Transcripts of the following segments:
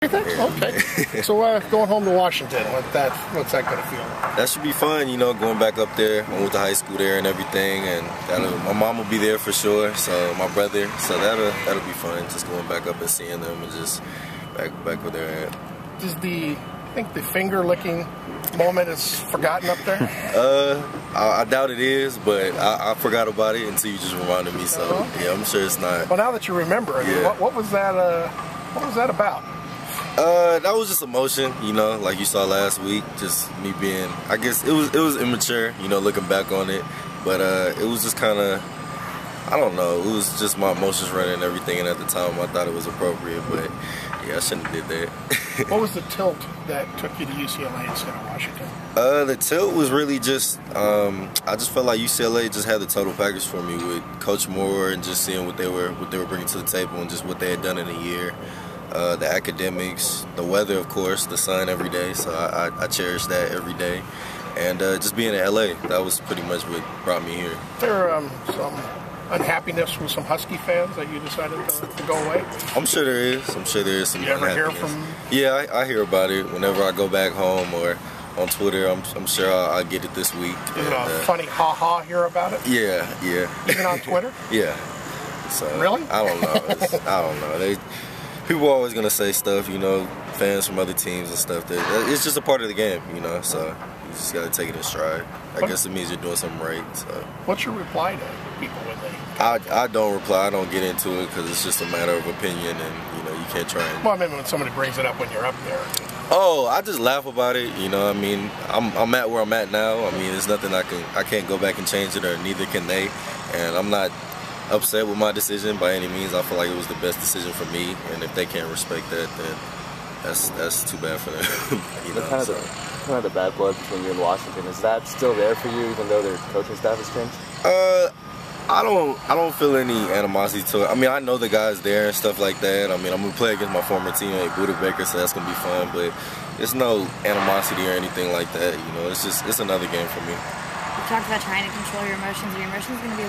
Okay. So going home to Washington, what's that going to feel like? That should be fun, you know, going back up there. I went to high school there and everything, and my mom will be there for sure. So my brother, so that'll be fun. Just going back up and seeing them and just back where they're at. Does the finger licking moment is forgotten up there? I doubt it is, but I forgot about it until you just reminded me. So yeah, I'm sure it's not. Well, now that you remember it, yeah. what was that? What was that about? That was just emotion, you know, like you saw last week. Just me being, I guess it was immature, you know, looking back on it. But it was just kind of, I don't know, it was just my emotions running and everything. And at the time, I thought it was appropriate, but yeah, I shouldn't have did that. What was the tilt that took you to UCLA instead of Washington? The tilt was really just, I just felt like UCLA just had the total package for me with Coach Moore and just seeing what they were bringing to the table and just what they had done in a year. The academics, the weather, of course, the sun every day, so I cherish that every day. And just being in LA, that was pretty much what brought me here. Is there some unhappiness with some Husky fans that you decided to go away? I'm sure there is. Some you ever hear from? Yeah, I hear about it whenever I go back home or on Twitter. I'm sure I'll get it this week. Is it a funny ha-ha hear about it? Yeah. Even on Twitter? Yeah. So really? I don't know. I don't know. People are always going to say stuff, you know, fans from other teams and stuff. It's just a part of the game, you know, so you just got to take it in stride. I guess it means you're doing something right. So. What's your reply to people when they... I don't reply. I don't get into it because it's just a matter of opinion and, you know, you can't try and... Well, I mean, when somebody brings it up when you're up there. Oh, I just laugh about it, you know. I mean, I'm at where I'm at now. I mean, there's nothing I can't go back and change it, or neither can they. And I'm not upset with my decision by any means. I feel like it was the best decision for me, and if they can't respect that, then that's too bad for them. You know, kind of the bad blood between you and Washington, is that still there for you, even though their coaching staff has changed? I don't feel any animosity to it. I mean, I know the guys there and stuff like that. I mean, I'm gonna play against my former teammate Buda Baker, so that's gonna be fun. But it's no animosity or anything like that. You know, it's another game for me. You talked about trying to control your emotions. Are your emotions going to be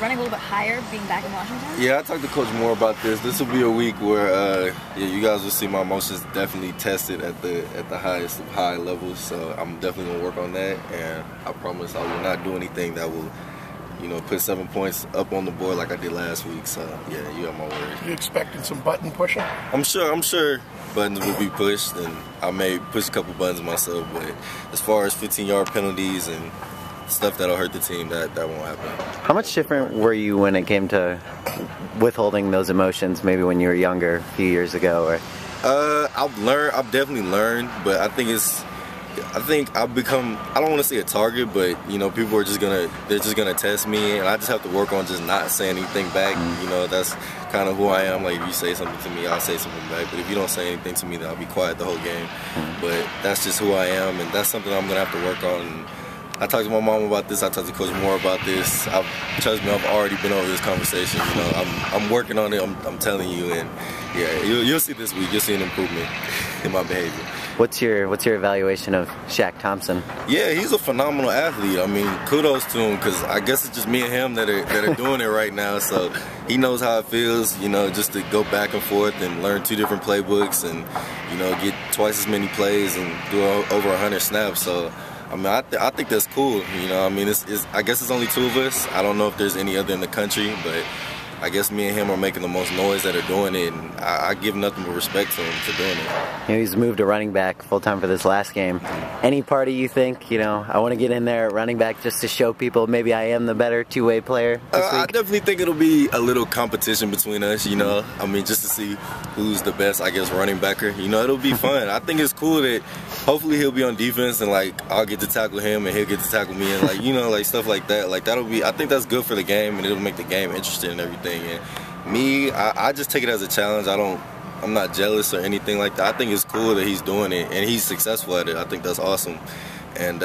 running a little bit higher being back in Washington? Yeah, I talked to Coach Moore about this. This will be a week where yeah, you guys will see my emotions definitely tested at the highest of high levels. So I'm definitely gonna work on that, and I promise I will not do anything that will, you know, put 7 points up on the board like I did last week. So yeah, you have my word. You expecting some button pushing? I'm sure buttons will be pushed, and I may push a couple buttons myself. But as far as 15-yard penalties and stuff that'll hurt the team, that won't happen. How much different were you when it came to withholding those emotions, maybe when you were younger, a few years ago? Or I've definitely learned, but I think I've become, I don't want to say a target, but you know, people are they're just gonna test me, and I just have to work on just not saying anything back. You know, that's kind of who I am. Like, if you say something to me, I'll say something back, but if you don't say anything to me, then I'll be quiet the whole game. But that's just who I am, and that's something I'm gonna have to work on. I talked to my mom about this. I talked to Coach Moore about this. Trust me, I've already been over this conversation. You know, I'm working on it. I'm telling you, and yeah, you'll see this week. You'll see an improvement in my behavior. What's your evaluation of Shaq Thompson? Yeah, he's a phenomenal athlete. I mean, kudos to him, because I guess it's just me and him that are doing it right now. So he knows how it feels, you know, just to go back and forth and learn 2 different playbooks, and you know, get twice as many plays and do over 100 snaps. So I mean, I think that's cool. You know, I mean, I guess it's only 2 of us. I don't know if there's any other in the country, but I guess me and him are making the most noise that are doing it, and I give nothing but respect to him for doing it. You know, he's moved to running back full-time for this last game. Any party you think, you know, I want to get in there at running back just to show people maybe I am the better two-way player this week? I definitely think it'll be a little competition between us, you know. I mean, just to see who's the best, I guess, running backer. You know, it'll be fun. I think it's cool that hopefully he'll be on defense, and like I'll get to tackle him and he'll get to tackle me, and like, you know, like stuff like that. Like, that'll be, I think that's good for the game, and it'll make the game interesting and everything. And me, I just take it as a challenge. I'm not jealous or anything like that. I think it's cool that he's doing it and he's successful at it. I think that's awesome. And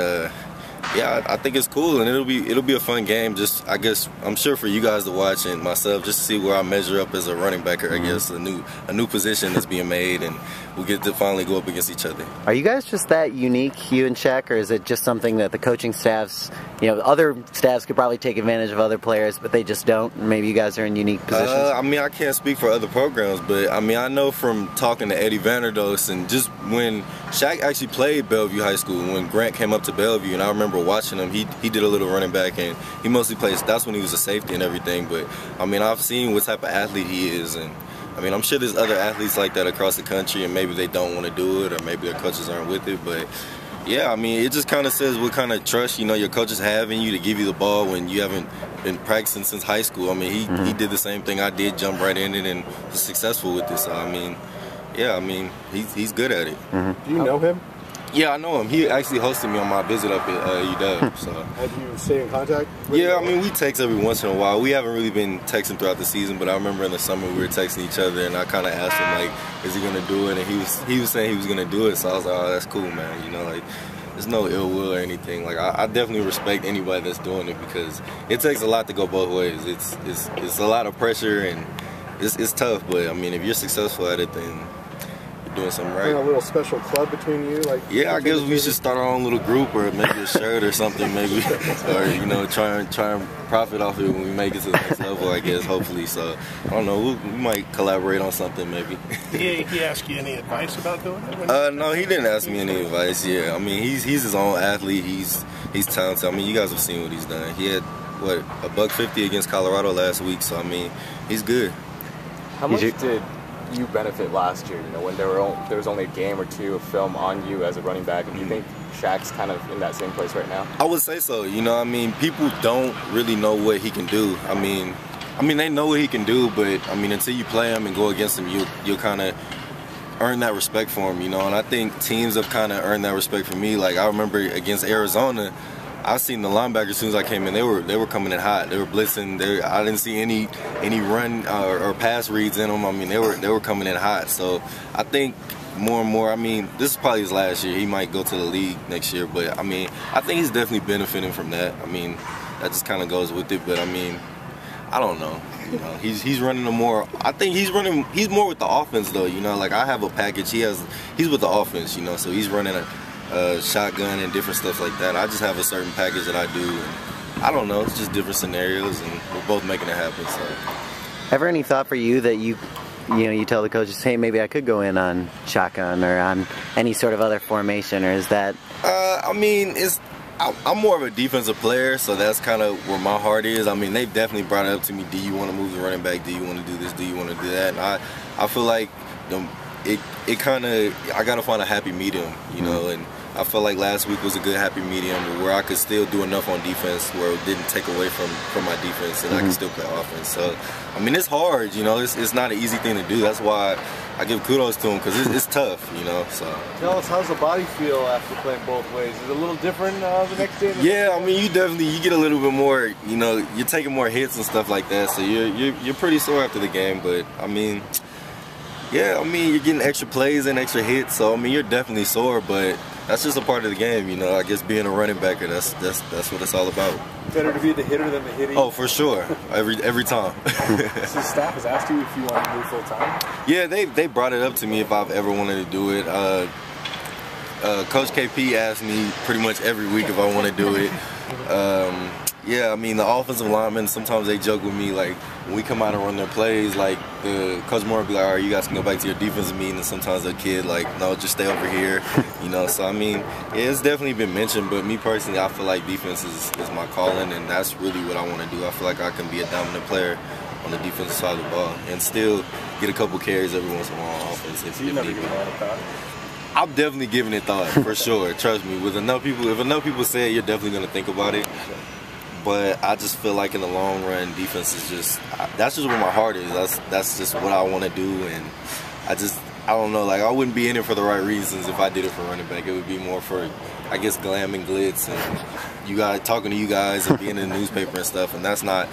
yeah, I think it's cool, and it'll be a fun game. Just I guess I'm sure for you guys to watch and myself, just to see where I measure up as a running backer. I guess a new position that's being made, and we'll get to finally go up against each other. Are you guys just that unique, you and Shaq, or is it just something that the coaching staffs, other staffs could probably take advantage of other players, but they just don't? Maybe you guys are in unique positions. I mean, I can't speak for other programs, but I mean, I know from talking to Eddie Vanderdoes and just when Shaq actually played Bellevue High School, when Grant came up to Bellevue, and I remember watching him, he did a little running back, and he mostly plays, that's when he was a safety and everything, but I mean, I've seen what type of athlete he is, and I mean, I'm sure there's other athletes like that across the country, and maybe they don't want to do it, or maybe their coaches aren't with it, but yeah, I mean, it just kind of says what kind of trust, your coaches have in you to give you the ball when you haven't been practicing since high school. I mean, he did the same thing I did, jumped right in it, and was successful with this. So, I mean, yeah, I mean, he's good at it. Do you know him? Yeah, I know him. He actually hosted me on my visit up at UW. So. Have you stayed in contact with him? Yeah, I mean, we text every once in a while. We haven't really been texting throughout the season, but I remember in the summer we were texting each other, and I kind of asked him, like, is he going to do it? And he was saying he was going to do it, so I was like, oh, that's cool, man. Like, there's no ill will or anything. Like, I definitely respect anybody that's doing it because it takes a lot to go both ways. It's a lot of pressure, and it's tough, but, I mean, if you're successful at it, then doing something right. A little special club between you, like yeah. I guess we should start our own little group, or maybe a shirt or something, maybe, or try and profit off it when we make it to the next level. I guess hopefully. So I don't know. We might collaborate on something, maybe. Did he ask you any advice about doing it? No, he didn't ask me any advice. Yeah, I mean, he's his own athlete. He's talented. I mean, you guys have seen what he's done. He had a $150 against Colorado last week. So I mean, he's good. How much did you benefit last year, when there was only a game or two of film on you as a running back, and do you think Shaq's kind of in that same place right now? I would say so. I mean, people don't really know what he can do. I mean, they know what he can do, but I mean, until you play him and go against him, you'll kind of earn that respect for him, and I think teams have kind of earned that respect for me. Like, I remember against Arizona, I seen the linebackers as soon as I came in. They were coming in hot. They were blitzing. I didn't see any run or pass reads in them. I mean, they were coming in hot. So I think more and more. I mean, this is probably his last year. He might go to the league next year, but I mean, I think he's definitely benefiting from that. I mean, that just kind of goes with it. But I mean, I don't know. He's running a more. I think he's more with the offense though. Like I have a package. He's with the offense. So he's running a shotgun and different stuff like that. I just have a certain package that I do, and I don't know, it's just different scenarios, and we're both making it happen. So, ever any thought for you that you tell the coaches, hey, maybe I could go in on shotgun or on any sort of other formation, or is that? I mean, I'm more of a defensive player, so that's kind of where my heart is. I mean, they've definitely brought it up to me. Do you want to move the running back? Do you want to do this? Do you want to do that? And I feel like it kind of, I got to find a happy medium, and I felt like last week was a good happy medium where I could still do enough on defense where it didn't take away from my defense, and I can still play offense. So, I mean, it's hard, it's not an easy thing to do. That's why I give kudos to him, because it's tough, so. Tell us, how's the body feel after playing both ways? Is it a little different the next day? Yeah, I mean, you get a little bit more, you're taking more hits and stuff like that, so you're pretty sore after the game, but I mean, yeah, I mean, you're getting extra plays and extra hits, so I mean, you're definitely sore, but that's just a part of the game, I guess being a running backer, that's what it's all about. Better to be the hitter than the hitting? Oh, for sure, every time. So staff has asked you if you want to move full time? Yeah, they brought it up to me if I've ever wanted to do it. Coach KP asked me pretty much every week if I want to do it. Yeah, I mean, the offensive linemen, sometimes they joke with me, like, when we come out and run their plays, like, the Coach Moore will be like, all right, you guys can go back to your defensive meeting, and sometimes the kid, like, no, just stay over here, So, I mean, yeah, it's definitely been mentioned, but me personally, I feel like defense is my calling, and that's really what I want to do. I feel like I can be a dominant player on the defensive side of the ball and still get a couple carries every once in a while on offense. If you never give it a lot of thought? I'm definitely giving it thought, for sure. Trust me. If enough people say it, you're definitely going to think about it. But I just feel like in the long run, defense is that's just where my heart is. That's just what I want to do, and I don't know, like, I wouldn't be in it for the right reasons if I did it for running back. It would be more for, I guess, glam and glitz and talking to you guys and being in the newspaper and stuff, and that's not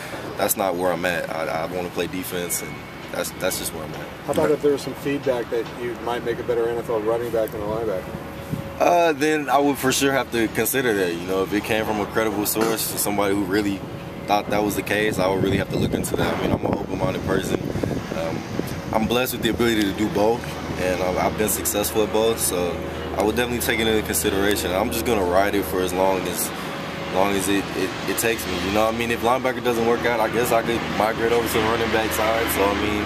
where I'm at. I want to play defense, and that's just where I'm at. How about if there was some feedback that you might make a better NFL running back than a linebacker? Then I would for sure have to consider that. You know, if it came from a credible source, somebody who really thought that was the case, I would really have to look into that. I mean, I'm an open-minded person. I'm blessed with the ability to do both, and I've been successful at both, so I would definitely take it into consideration. I'm just gonna ride it for as long as it takes me. You know what I mean? If linebacker doesn't work out, I guess I could migrate over to the running back side. So I mean,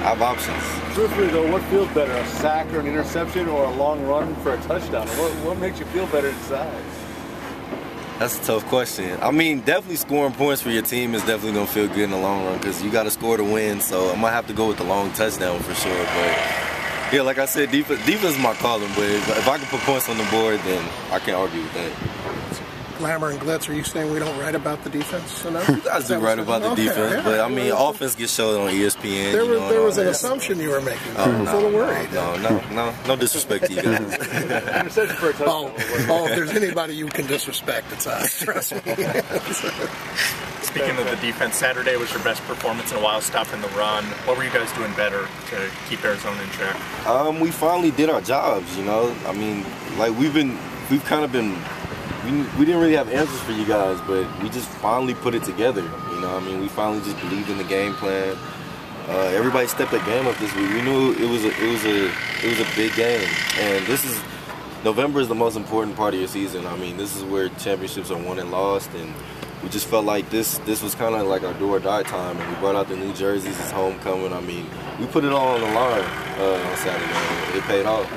I have options. Truthfully though, what feels better, a sack or an interception or a long run for a touchdown? What makes you feel better inside? That's a tough question. I mean, definitely scoring points for your team is definitely going to feel good in the long run because you got to score to win. So I might have to go with the long touchdown for sure. But yeah, like I said, defense is my calling. But if I can put points on the board, then I can't argue with that. Glamour and glitz, are you saying we don't write about the defense enough? You guys do write about the defense, yeah. but I mean, offense gets showed on ESPN. There was an assumption you were making. I was a little worried. No disrespect to you guys. Interception for a touchdown. If there's anybody you can disrespect, it's us. Trust me. Speaking of the defense, Saturday was your best performance in a while, stopping the run. What were you guys doing better to keep Arizona in check? We finally did our jobs. You know, I mean, like we didn't really have answers for you guys, but we just finally put it together. You know, I mean, we finally just believed in the game plan. Everybody stepped their game up this week. We knew it was a big game, and November is the most important part of your season. I mean, this is where championships are won and lost, and we just felt like this was kind of like our do or die time, and we brought out the new jerseys. It's homecoming. I mean, we put it all on the line on Saturday. It paid off.